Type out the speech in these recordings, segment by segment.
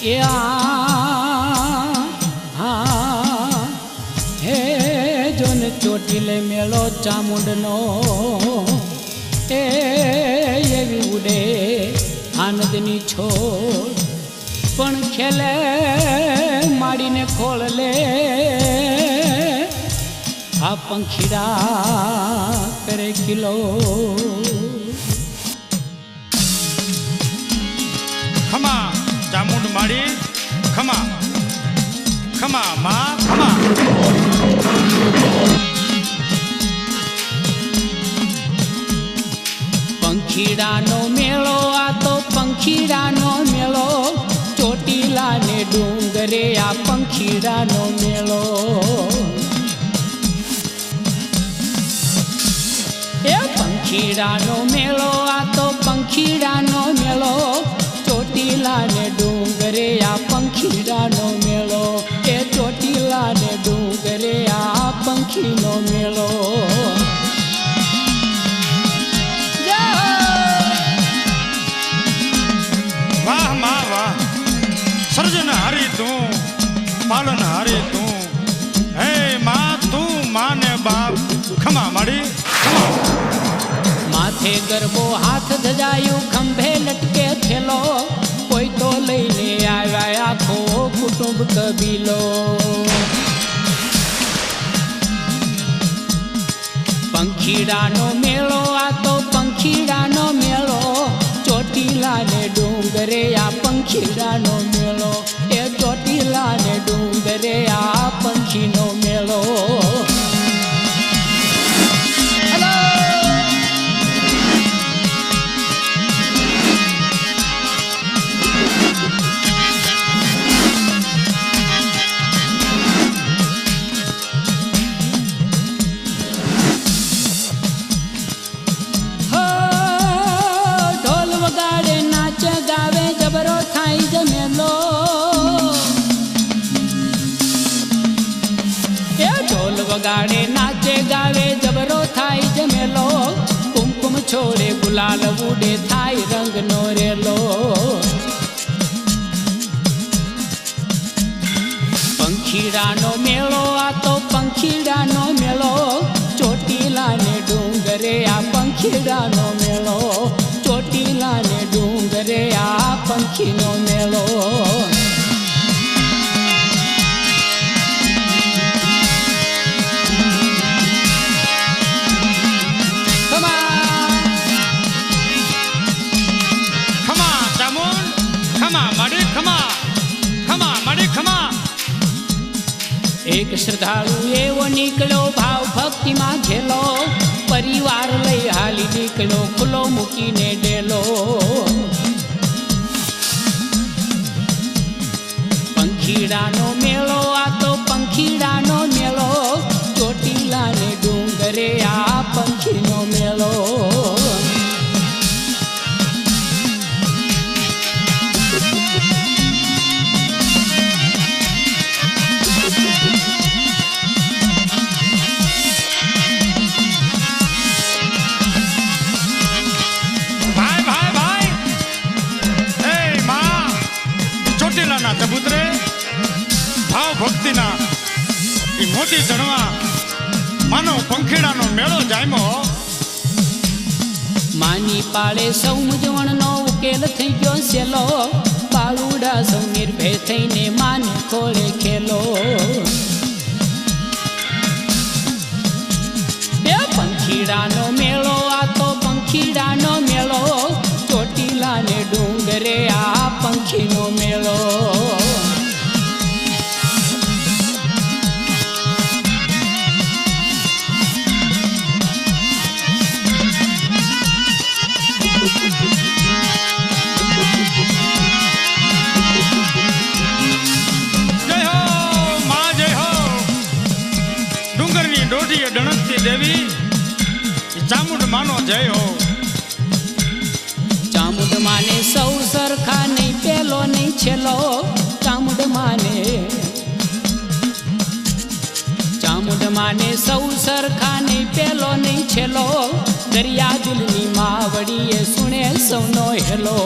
એ હે જોન ચોટીલે મેળો ચામુંડનો એ એવી ઉડે આનંદની છોડ પણ ખેલે માડીને ખોળ લે આ પંખીડા કરે કિલો ખમા ચામુંડ માડી ખમા ખમા માં ખમા પંખીડાનો મેળો આ તો પંખીડાનો મેળો ચોટીલા ને ડુંગરે આ પંખીડાનો મેળો એ પંખીડાનો મેળો આ તો પંખીડાનો મેળો ચોટીલા ને ડુંગરે આ પંખીડાનો મેળો એ ચોટીલા ને ડુંગરે આ પંખીનો મેળો વાહ માં વાહ સર્જન હારી તું પાલન હારી તું હે માં તું માને બાપ ખમા માડી માથે ગરબો હાથ ધજાયું ખંભે લટકે થેલો કોઈ તો લઈને આવ્યા આખો કુટુંબ કબીલો પંખીડાનો મેળો આ તો પંખીડાનો મેળો ચોટીલા ને ડુંગરે આ પંખીડાનો મેળો એ ચોટીલા ને ડુંગરે આ પંખીનો મેળો જબરો થાય જમેલો એ ઢોલ વગાડે નાચે ગાવે જબરો થાય જમેલો કુમકુમ છોડે ગુલાલ ઉડે થાય રંગનો રેલો પંખીડાનો મેળો આ તો પંખીડાનો મેળો ચોટીલા ને ડુંગરે આ પંખીડાનો મેળો ચોટીલા ને ડુંગરે આ પંખીનો મેળો ખમા ચામુંડ ખમા માડી ખમા ખમા માડી ખમા એક શ્રદ્ધાળુ એવો નીકળ્યો ભાવ ભક્તિમાં ઘેલો પરિવાર લઈ હાલી નીકળ્યો ખુલ્લો મૂકીને ડેલો પંખીડાનો મેળો આ તો પંખીડાનો મેળો ચોટીલા ને ડુંગરે આ પંખીનો મેળો ચબુતરે ભાવ ભક્તિના એ મોતી જણવા માનો પંખીડાનો મેળો જામ્યો માની પાળે સૌ મૂંઝવણનો ઉકેલ થઈ ગયો સેલો બાળુડા સૌ નિર્ભય થઈને માને ખોળે ખેલો એ પંખીડાનો મેળો આ તો પંખીડાનો મેળો ચોટીલા ને ડુંગરે આ પંખીનો મેળો ડણકતી દેવી ચામુંડ માનો જય હો ચામુંડ માને સૌ સરખા નહીં પેલો નહીં છેલ્લો ચામુંડ માને સૌ સરખા નહીં પેલો નહીં છેલ્લો દરિયા દિલની માવડીએ સુણે સૌનો હેલો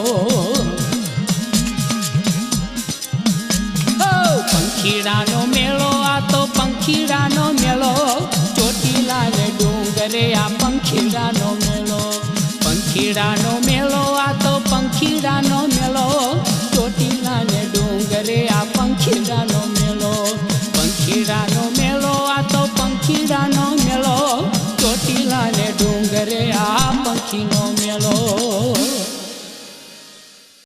પંખીડાનો મેળો આ તો પંખીડાનો મેળો ચોટીલા ને ડુંગરે આ પંખીડાનો